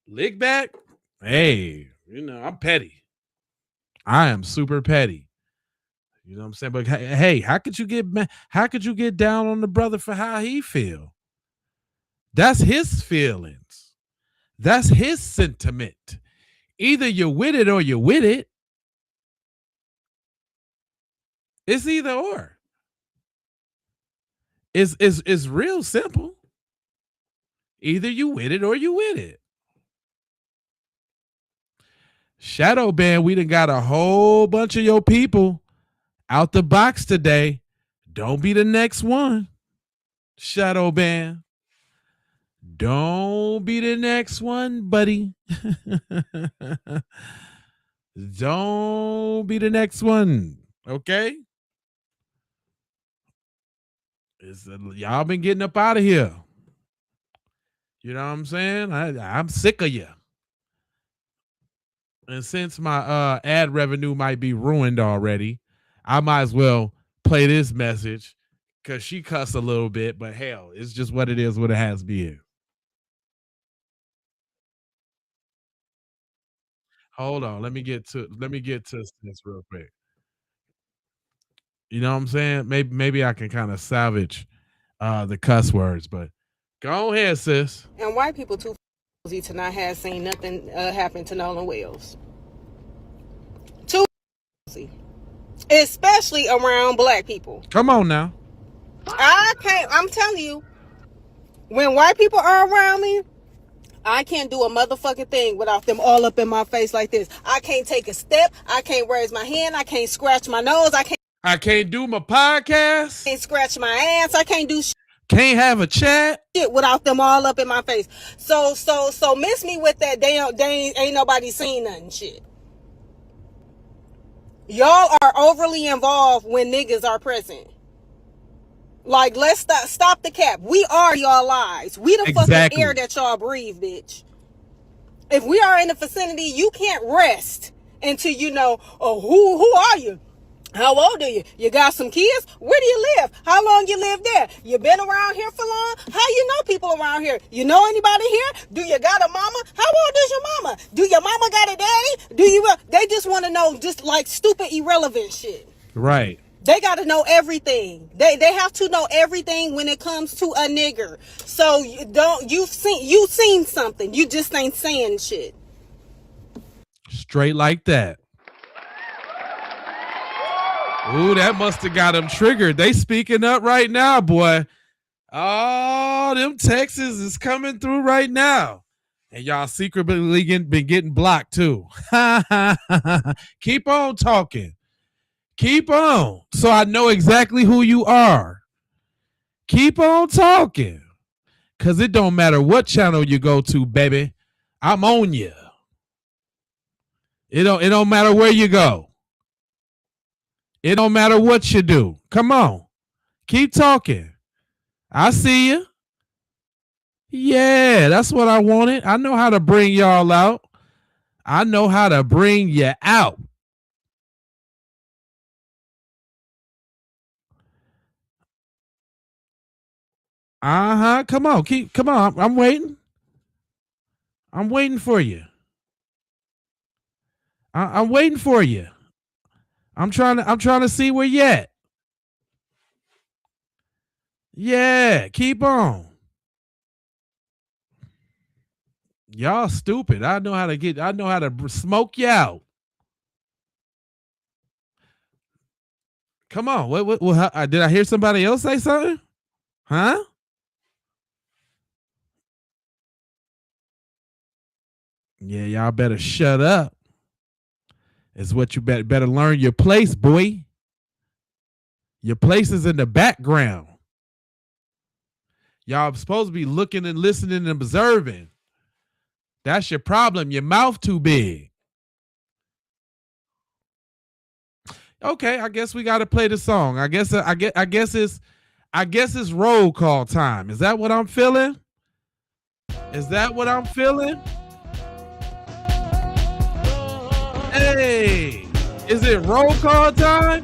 Lick back? Hey, I'm petty. I am super petty. You know what I'm saying? But hey, how could you get down on the brother for how he feel? That's his feelings. That's his sentiment. Either you're with it or you're with it. It's either or. It's real simple. Either you with it or you with it. Shadow ban, we done got a whole bunch of your people out the box today. Don't be the next one. Shadow ban. Don't be the next one, buddy. Don't be the next one. Okay? Y'all been getting up out of here. You know what I'm saying? I'm sick of you. And since my ad revenue might be ruined already, I might as well play this message because she cussed a little bit, but hell, it's just what it is, what it has been. Hold on, let me get to this real quick. You know what I'm saying? Maybe I can kind of salvage the cuss words, but go ahead, sis. And white people too easy to not have seen nothing happen to Nolan Wells. Too easy. Especially around black people. Come on now. I'm telling you, when white people are around me, I can't do a motherfucking thing without them all up in my face like this. I can't take a step. I can't raise my hand. I can't scratch my nose. I can't do my podcast. Can't scratch my ass. I can't do can't have a chat without them all up in my face. So miss me with that. They ain't nobody seen nothing shit. Y'all are overly involved when niggas are present. Like, let's stop the cap. We are y'all lives. We the fucking air that y'all breathe, bitch. If we are in the vicinity, you can't rest until you know, oh, who are you? How old are you? You got some kids? Where do you live? How long you live there? You been around here for long? How you know people around here? You know anybody here? Do you got a mama? How old is your mama? Do your mama got a daddy? They just want to know just like stupid, irrelevant shit. Right. They got to know everything. They have to know everything when it comes to a nigger. So you've seen something. You just ain't saying shit. Straight like that. Ooh, that must have got them triggered. They speaking up right now, boy. Oh, them Texas is coming through right now. And y'all secretly been getting blocked too. Keep on talking. Keep on. So I know exactly who you are. Keep on talking. Because it don't matter what channel you go to, baby. I'm on you. It don't matter where you go. It don't matter what you do. Come on. Keep talking. I see you. Yeah, that's what I wanted. I know how to bring y'all out. I know how to bring you out. Uh-huh. Come on. Come on. I'm waiting. I'm waiting for you. I'm waiting for you. I'm trying to see where you at. Yeah, keep on. Y'all stupid. I know how to smoke you out. Come on. What did I hear somebody else say something? Huh? Yeah, y'all better shut up. Is what you better learn your place, boy. Your place is in the background. Y'all supposed to be looking and listening and observing. That's your problem. Your mouth too big. Okay, I guess we got to play the song. I guess it's roll call time. Is that what I'm feeling? Is that what I'm feeling? Hey, is it roll call time?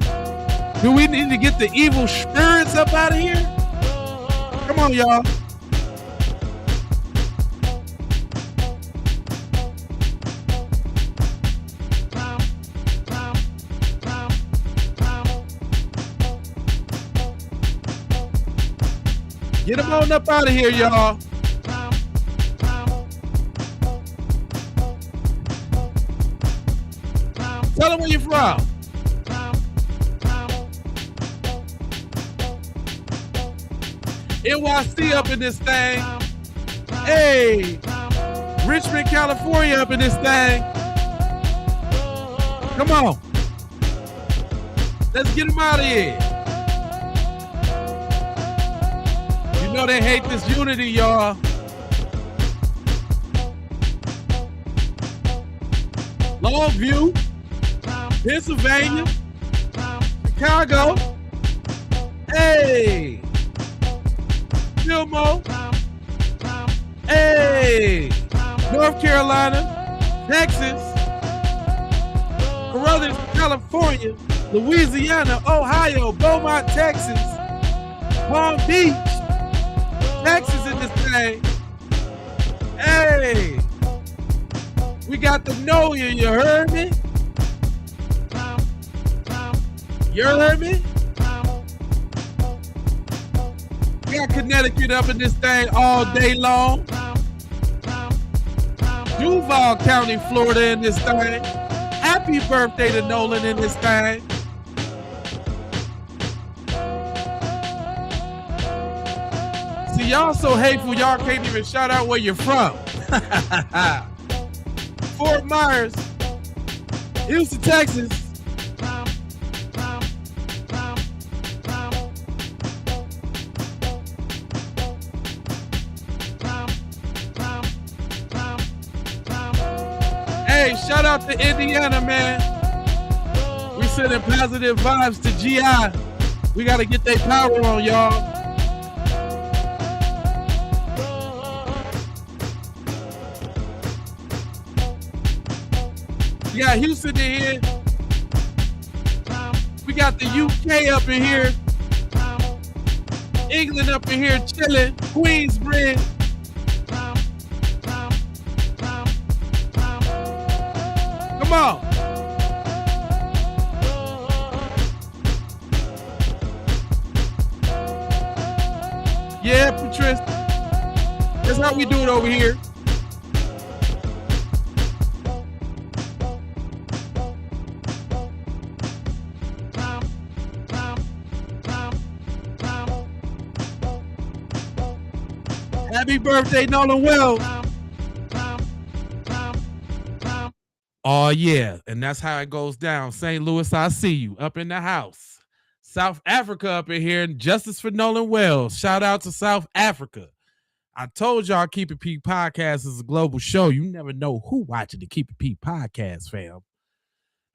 Do we need to get the evil spirits up out of here? Come on, y'all. Get them on up out of here, y'all. Tell them where you're from. NYC up in this thing. Hey, Richmond, California up in this thing. Come on. Let's get them out of here. You know they hate this unity, y'all. Longview, Pennsylvania, Chicago. Hey. Fillmore. Hey. North Carolina, Texas, Carruthers, California, Louisiana, Ohio, Beaumont, Texas, Palm Beach, Texas in this thing. Hey, we got to know you. You heard me? You heard me? We got Connecticut up in this thing all day long. Duval County, Florida in this thing. Happy birthday to Nolan in this thing. See, y'all so hateful, y'all can't even shout out where you're from. Fort Myers, Houston, Texas. Hey, shout out to Indiana, man. We sending positive vibes to GI. We got to get their power on, y'all. We got Houston in here. We got the UK up in here. England up in here chilling. Queensbridge. Come on. Yeah, Patricia. That's how we do it over here. Happy birthday, Nolan Wells. Oh, yeah. And that's how it goes down. St. Louis, I see you up in the house. South Africa up in here. Justice for Nolan Wells. Shout out to South Africa. I told y'all Keep It Peak Podcast is a global show. You never know who watching the Keep It Peak Podcast, fam.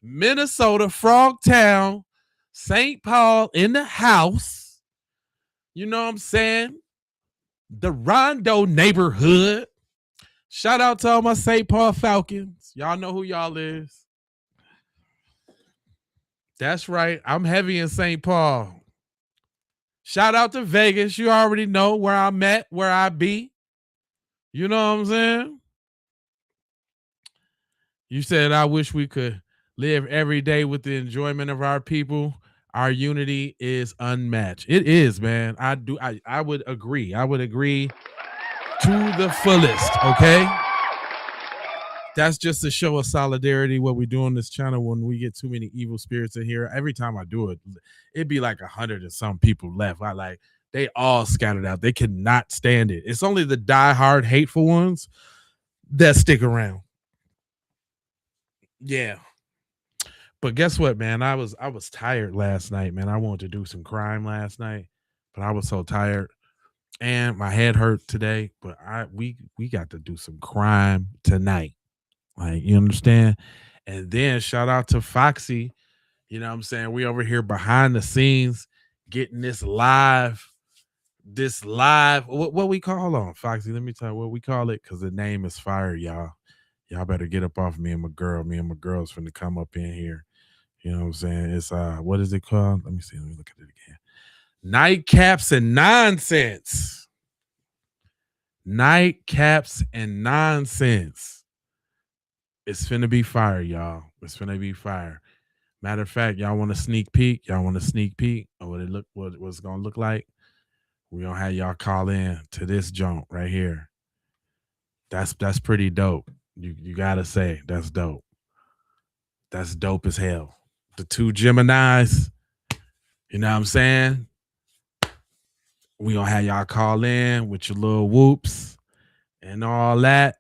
Minnesota, Frogtown, St. Paul in the house. You know what I'm saying? The Rondo neighborhood. Shout out to all my St. Paul Falcons. Y'all know who y'all is. That's right. I'm heavy in St. Paul. Shout out to Vegas. You already know where I'm at, where I be. You know what I'm saying? You said, I wish we could live every day with the enjoyment of our people. Our unity is unmatched. It is, man. I would agree. I would agree to the fullest, okay? That's just to show a solidarity, what we do on this channel when we get too many evil spirits in here. Every time I do it, it'd be like 100 and some people left. They all scattered out. They cannot stand it. It's only the diehard hateful ones that stick around. Yeah. But guess what, man? I was tired last night, man. I wanted to do some crime last night, but I was so tired. And my head hurt today, but we got to do some crime tonight. Like, you understand? And then shout out to Foxy. You know what I'm saying? We over here behind the scenes getting this live, what we call on, Foxy? Let me tell you what we call it, because the name is fire, y'all. Y'all better get up off me and my girl. Me and my girl's finna come up in here. You know what I'm saying? It's what is it called? Let me see. Let me look at it again. Nightcaps and Nonsense. Nightcaps and Nonsense. It's finna be fire, y'all. It's finna be fire. Matter of fact, y'all want a sneak peek? Y'all want a sneak peek of what it's gonna look like? We gonna have y'all call in to this joint right here. That's pretty dope. You gotta say that's dope. That's dope as hell. The two Geminis, you know what I'm saying? We gonna have y'all call in with your little whoops and all that.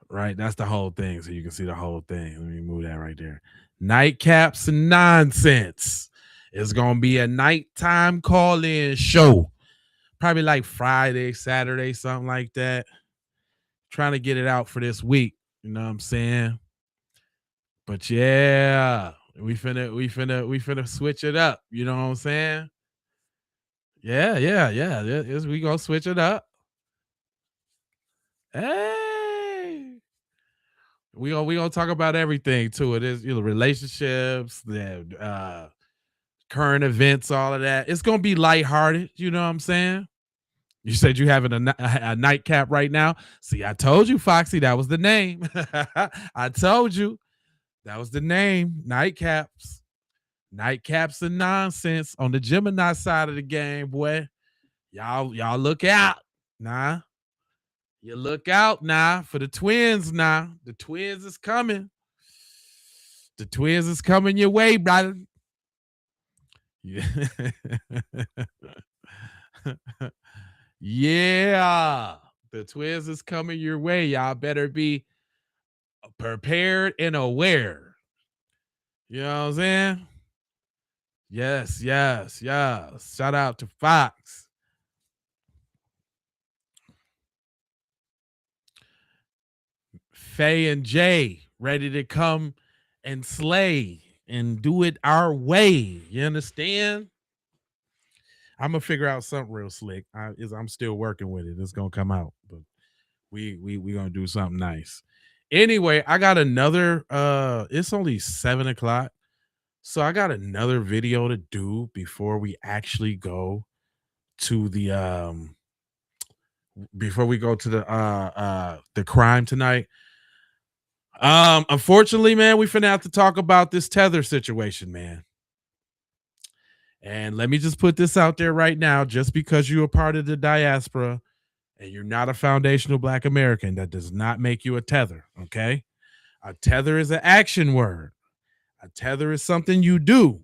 Right, that's the whole thing, so you can see the whole thing. Let me move that right there. Nightcaps and nonsense. It's gonna be a nighttime call-in show, probably like Friday, Saturday, something like that. Trying to get it out for this week. You know what I'm saying? But yeah, we finna switch it up. You know what I'm saying? Yeah. We gonna switch it up. Hey. We gonna talk about everything too. It is, relationships, the current events, all of that. It's gonna be lighthearted. You know what I'm saying? You said you having a nightcap right now. See, I told you, Foxy, that was the name. I told you that was the name. Nightcaps and nonsense on the Gemini side of the game, boy. Y'all look out, nah. You look out now for the twins now. The twins is coming. The twins is coming your way, brother. Yeah. Yeah. The twins is coming your way. Y'all better be prepared and aware. You know what I'm saying? Yes. Shout out to Fox. Faye and Jay ready to come and slay and do it our way. You understand? I'm gonna figure out something real slick. I'm still working with it. It's gonna come out, but we gonna do something nice. Anyway, I got another. It's only 7:00, so I got another video to do before we actually go to the the crime tonight. Unfortunately, man, we finna have to talk about this tether situation, man. And let me just put this out there right now. Just because you're a part of the diaspora and you're not a foundational Black American, that does not make you a tether, okay? A tether is an action word. A tether is something you do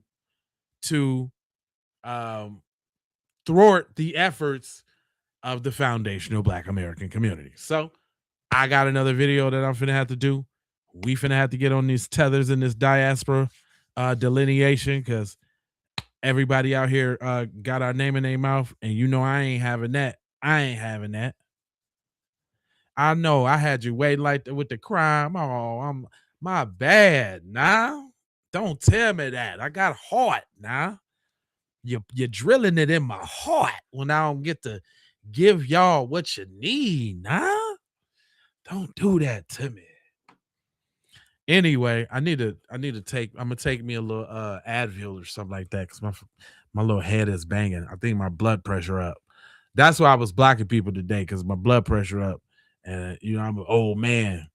to thwart the efforts of the foundational Black American community. So I got another video that I'm finna have to do. We finna have to get on these tethers in this diaspora delineation, because everybody out here got our name in their mouth, and I ain't having that. I know I had you waiting like that with the crime. Oh, I'm my bad. Now, don't tell me that. I got heart now. You're drilling it in my heart when I don't get to give y'all what you need. Now, don't do that to me. Anyway, I'm gonna take me a little Advil or something like that, because my little head is banging. I think my blood pressure up. That's why I was blocking people today, because my blood pressure up. And I'm an old man.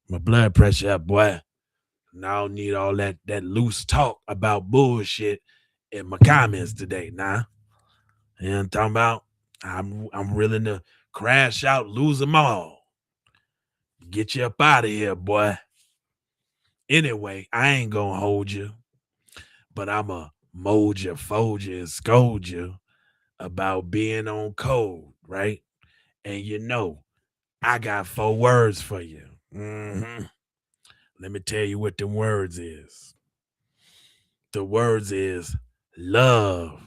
My blood pressure up, boy. And I don't need all that loose talk about bullshit in my comments today. Nah. You know what I'm talking about? I'm willing to crash out, lose them all. Get you up out of here, boy. Anyway, I ain't gonna hold you, but I'ma mold you, fold you, and scold you about being on code, right? And I got 4 words for you. Let me tell you what the words is. The words is love.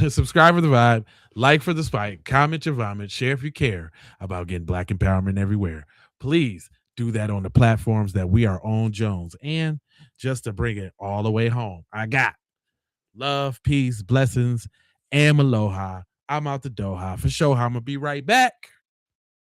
Subscribe for the vibe, like for the spike, comment your vomit, share if you care about getting Black empowerment everywhere. Please do that on the platforms that we are on, Jones. And just to bring it all the way home, I got love, peace, blessings, and aloha. I'm out the Doha. For sure, I'm going to be right back.